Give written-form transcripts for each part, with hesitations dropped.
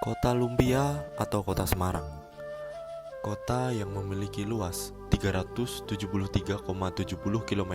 Kota Lumpia atau Kota Semarang, kota yang memiliki luas 373,70 km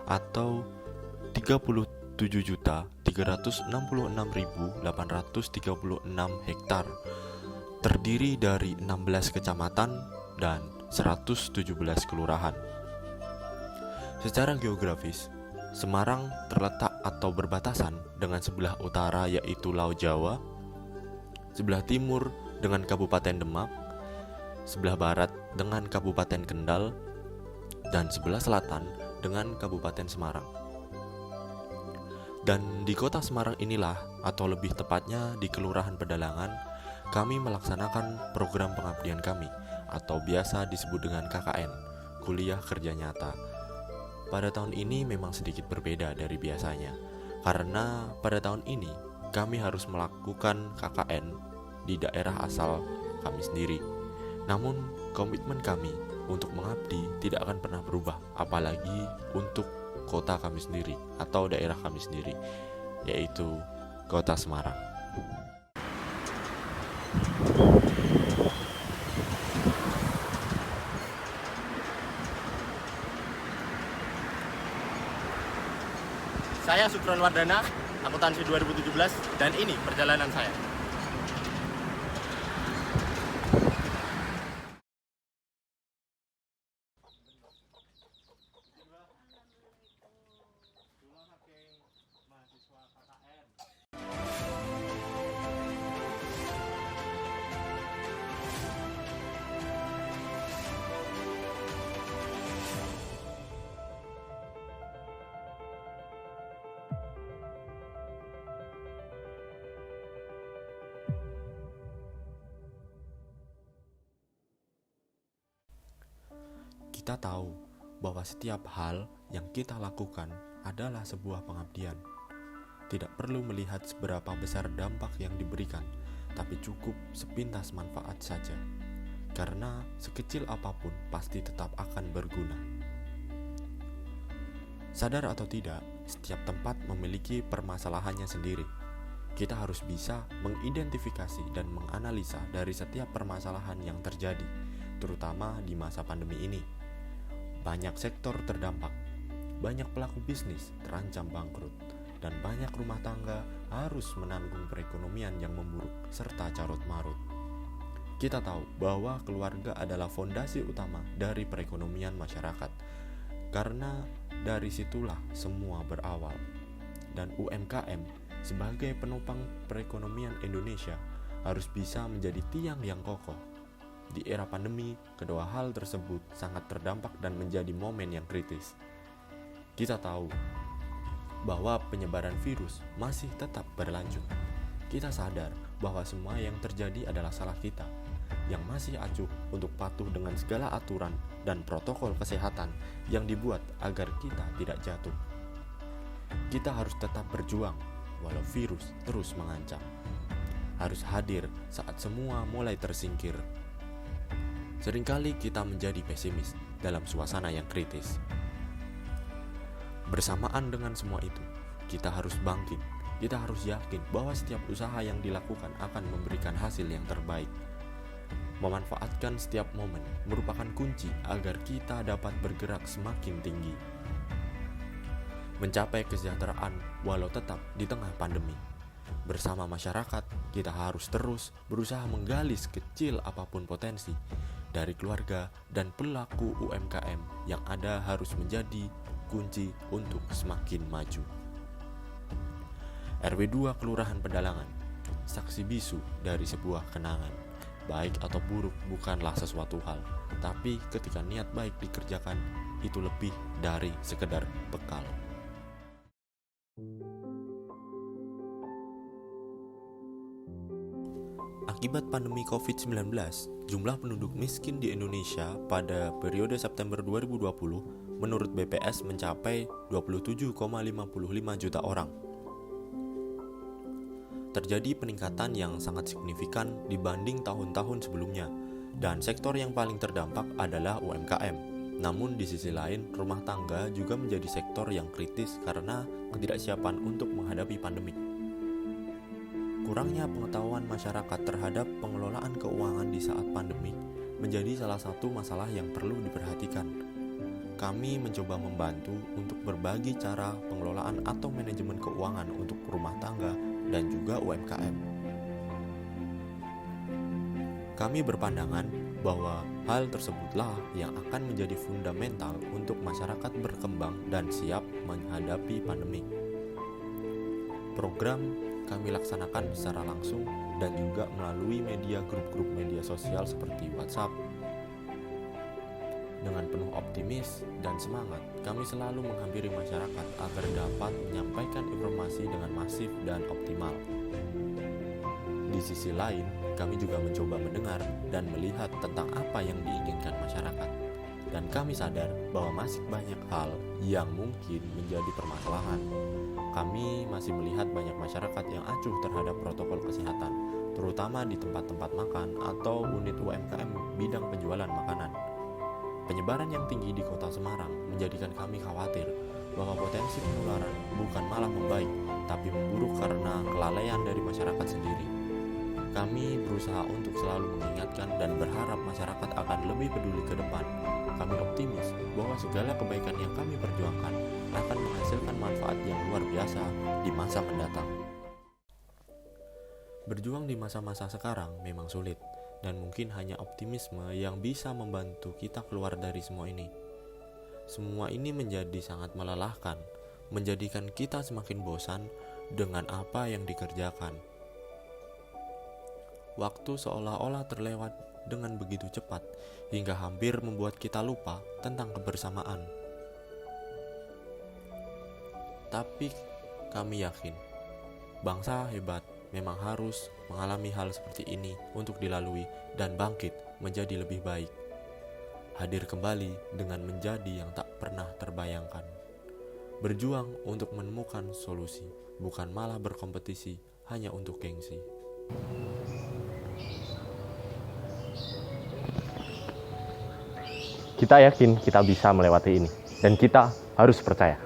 atau 37.366.836 hektar, terdiri dari 16 kecamatan dan 117 kelurahan. Secara geografis, Semarang terletak atau berbatasan dengan sebelah utara yaitu Laut Jawa, sebelah timur dengan Kabupaten Demak, sebelah barat dengan Kabupaten Kendal, dan sebelah selatan dengan Kabupaten Semarang. Dan di kota Semarang inilah, atau lebih tepatnya di Kelurahan Pedalangan, kami melaksanakan program pengabdian kami, atau biasa disebut dengan KKN, Kuliah Kerja Nyata. Pada tahun ini memang sedikit berbeda dari biasanya, karena pada tahun ini kami harus melakukan KKN di daerah asal kami sendiri. Namun komitmen kami untuk mengabdi tidak akan pernah berubah, apalagi untuk kota kami sendiri atau daerah kami sendiri, yaitu Kota Semarang. Saya Sukron Wardana, akuntansi 2017, dan ini perjalanan saya. Kita tahu bahwa setiap hal yang kita lakukan adalah sebuah pengabdian. Tidak perlu melihat seberapa besar dampak yang diberikan, tapi cukup sepintas manfaat saja. Karena sekecil apapun pasti tetap akan berguna. Sadar atau tidak, setiap tempat memiliki permasalahannya sendiri. Kita harus bisa mengidentifikasi dan menganalisa dari setiap permasalahan yang terjadi, terutama di masa pandemi ini. Banyak sektor terdampak, banyak pelaku bisnis terancam bangkrut, dan banyak rumah tangga harus menanggung perekonomian yang memburuk serta carut-marut. Kita tahu bahwa keluarga adalah fondasi utama dari perekonomian masyarakat, karena dari situlah semua berawal. Dan UMKM sebagai penopang perekonomian Indonesia harus bisa menjadi tiang yang kokoh. Di era pandemi, kedua hal tersebut sangat terdampak dan menjadi momen yang kritis. Kita tahu bahwa penyebaran virus masih tetap berlanjut. Kita sadar bahwa semua yang terjadi adalah salah kita, yang masih acuh untuk patuh dengan segala aturan dan protokol kesehatan yang dibuat agar kita tidak jatuh. Kita harus tetap berjuang walau virus terus mengancam. Harus hadir saat semua mulai tersingkir. Seringkali kita menjadi pesimis dalam suasana yang kritis. Bersamaan dengan semua itu, kita harus bangkit. Kita harus yakin bahwa setiap usaha yang dilakukan akan memberikan hasil yang terbaik. Memanfaatkan setiap momen merupakan kunci agar kita dapat bergerak semakin tinggi. Mencapai kesejahteraan walau tetap di tengah pandemi. Bersama masyarakat, kita harus terus berusaha menggali sekecil apapun potensi dari keluarga dan pelaku UMKM yang ada harus menjadi kunci untuk semakin maju. RW 2 Kelurahan Pedalangan, saksi bisu dari sebuah kenangan. Baik atau buruk bukanlah sesuatu hal, tapi ketika niat baik dikerjakan, itu lebih dari sekedar bekal. Akibat pandemi COVID-19, jumlah penduduk miskin di Indonesia pada periode September 2020 menurut BPS mencapai 27,55 juta orang. Terjadi peningkatan yang sangat signifikan dibanding tahun-tahun sebelumnya, dan sektor yang paling terdampak adalah UMKM. Namun di sisi lain, rumah tangga juga menjadi sektor yang kritis karena ketidaksiapan untuk menghadapi pandemi. kurangnya pengetahuan masyarakat terhadap pengelolaan keuangan di saat pandemi menjadi salah satu masalah yang perlu diperhatikan. Kami mencoba membantu untuk berbagi cara pengelolaan atau manajemen keuangan untuk rumah tangga dan juga UMKM. Kami berpandangan bahwa hal tersebutlah yang akan menjadi fundamental untuk masyarakat berkembang dan siap menghadapi pandemi. Program kami laksanakan secara langsung dan juga melalui grup-grup media sosial seperti WhatsApp. Dengan penuh optimis dan semangat, kami selalu menghampiri masyarakat agar dapat menyampaikan informasi dengan masif dan optimal. Di sisi lain, kami juga mencoba mendengar dan melihat tentang apa yang diinginkan masyarakat. Dan kami sadar bahwa masih banyak hal yang mungkin menjadi permasalahan. Kami masih melihat banyak masyarakat yang acuh terhadap protokol kesehatan, terutama di tempat-tempat makan atau unit UMKM bidang penjualan makanan. Penyebaran yang tinggi di kota Semarang menjadikan kami khawatir bahwa potensi penularan bukan malah membaik, tapi memburuk karena kelalaian dari masyarakat sendiri. Kami berusaha untuk selalu mengingatkan dan berharap masyarakat akan lebih peduli ke depan. Kami optimis bahwa segala kebaikan yang kami perjuangkan akan menghasilkan manfaat yang luar biasa di masa mendatang. Berjuang di masa-masa sekarang memang sulit, dan mungkin hanya optimisme yang bisa membantu kita keluar dari semua ini. Semua ini menjadi sangat melelahkan, menjadikan kita semakin bosan dengan apa yang dikerjakan. Waktu seolah-olah terlewat dengan begitu cepat, hingga hampir membuat kita lupa tentang kebersamaan. Tapi kami yakin, bangsa hebat memang harus mengalami hal seperti ini untuk dilalui dan bangkit menjadi lebih baik. Hadir kembali dengan menjadi yang tak pernah terbayangkan. Berjuang untuk menemukan solusi, bukan malah berkompetisi hanya untuk gengsi. Kita yakin kita bisa melewati ini, dan kita harus percaya.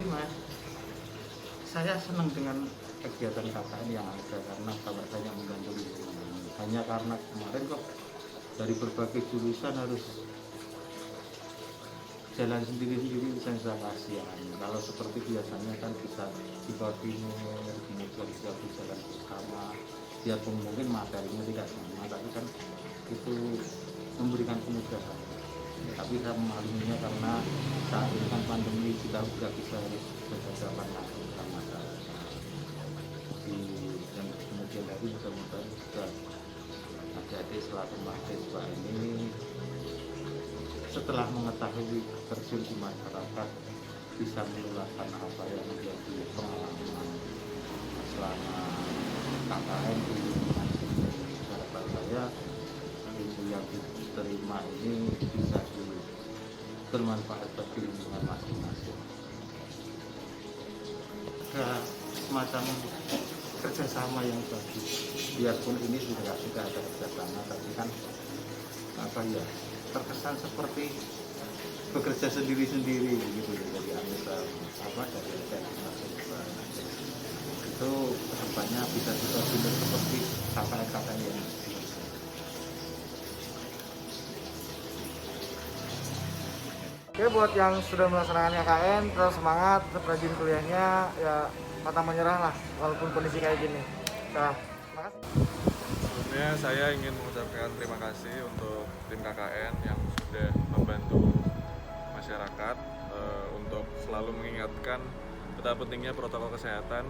Mas, saya senang dengan kegiatan KKN yang ada karena bapak saya membantu di sini. Hanya karena kemarin kok dari berbagai jurusan harus jalan sendiri-sendiri, saya kasihan. Kalau seperti biasanya kan bisa dikoordinir, kemudian bisa jalan bersama. Biarpun mungkin materinya tidak sama, tapi kan itu memberikan kemudahan. Tapi saya memaklumnya karena saat ini kan pandemi, kita sudah bisa harus berhadapan langsung dengan masyarakat. Dan kemudian hari mudah-mudahan juga adik-adik selaku mahasiswa ini setelah mengetahui terjun di masyarakat bisa menularkan apa yang menjadi pengalaman selama KKN di lingkungan harapan saya ilmu yang diterima ini bisa bermanfaat bagi lingkungan masing-masing. Ada semacam kerjasama yang bagus, biarpun ini sudah ada kerjasama, tapi kan apa ya, terkesan seperti bekerja sendiri-sendiri gitu dari anggota dari mahasiswa. Itu kedepannya bisa dikoordinir seperti KKN yang Oke, buat yang sudah melaksanakan KKN, terus semangat, tetap rajin kuliahnya, ya pantang menyerah lah, walaupun kondisi kayak gini. Nah, makasih. Sebelumnya saya ingin mengucapkan terima kasih untuk tim KKN yang sudah membantu masyarakat untuk selalu mengingatkan betapa pentingnya protokol kesehatan.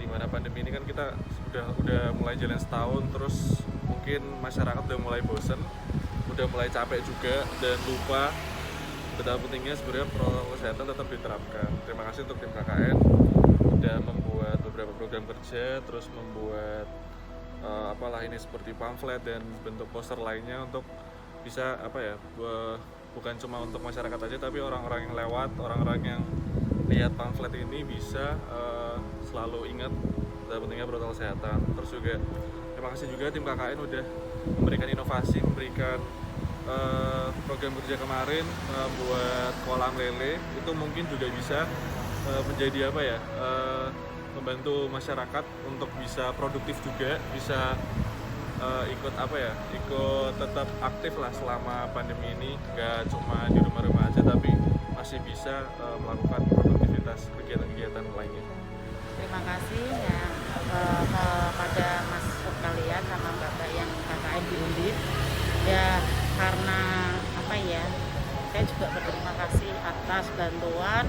Di mana pandemi ini kan kita udah mulai jalan setahun, terus mungkin masyarakat udah mulai bosen, udah mulai capek juga dan lupa betapa pentingnya sebenarnya protokol kesehatan tetap diterapkan. Terima kasih untuk tim KKN udah membuat beberapa program kerja, terus membuat seperti pamflet dan bentuk poster lainnya untuk bisa bukan cuma untuk masyarakat aja, tapi orang-orang yang lewat, orang-orang yang lihat pamflet ini bisa selalu ingat betapa pentingnya protokol kesehatan. Terus juga terima kasih juga tim KKN udah memberikan inovasi, memberikan program kerja kemarin buat kolam lele. Itu mungkin juga bisa menjadi membantu masyarakat untuk bisa produktif juga, bisa ikut tetap aktif lah selama pandemi ini, nggak cuma di rumah-rumah aja tapi masih bisa melakukan produktivitas kegiatan-kegiatan lainnya. Terima kasih ya kepada Mas sekalian sama Bapak yang KKN di Undip. Ya karena saya juga berterima kasih atas bantuan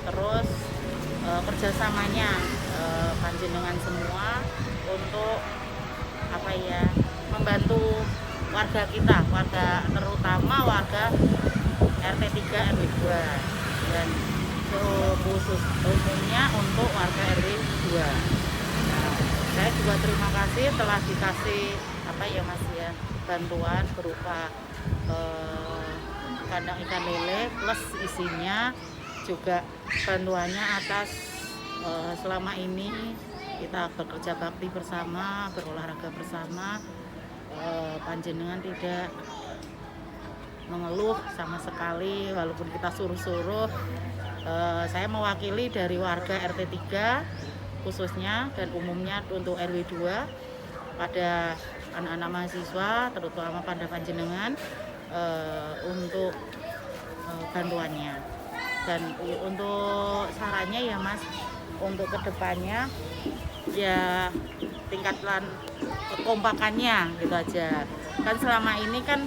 terus kerjasamanya panjenengan semua untuk membantu warga kita, terutama warga RT 3 RW 2 dan khusus umumnya untuk warga RW 2. Nah, saya juga terima kasih telah dikasih bantuan berupa kandang ikan lele plus isinya juga bantuannya atas selama ini kita bekerja bakti bersama, berolahraga bersama, panjenengan tidak mengeluh sama sekali walaupun kita suruh-suruh. Saya mewakili dari warga RT 3 khususnya dan umumnya untuk RW 2 pada anak-anak mahasiswa terutama pada panjenengan untuk bantuannya. Dan untuk sarannya ya Mas, untuk kedepannya ya tingkatkan kekompakannya gitu aja. Kan selama ini kan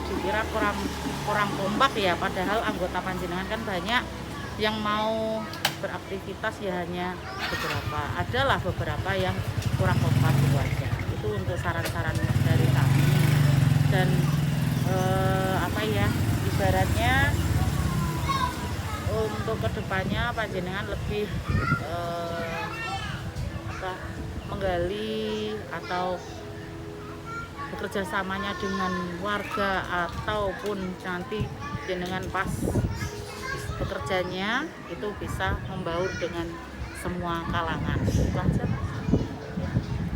dikira kurang kompak ya, padahal anggota panjenengan kan banyak yang mau beraktivitas ya hanya beberapa. Adalah beberapa yang kurang kompak gitu aja. Itu untuk saran-saran dari kami. Dan ibaratnya untuk kedepannya panjenengan lebih menggali atau bekerja samanya dengan warga ataupun nanti dengan pas bekerjanya itu bisa membaur dengan semua kalangan. Itu aja.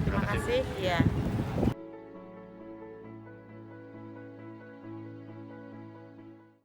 Terima kasih ya.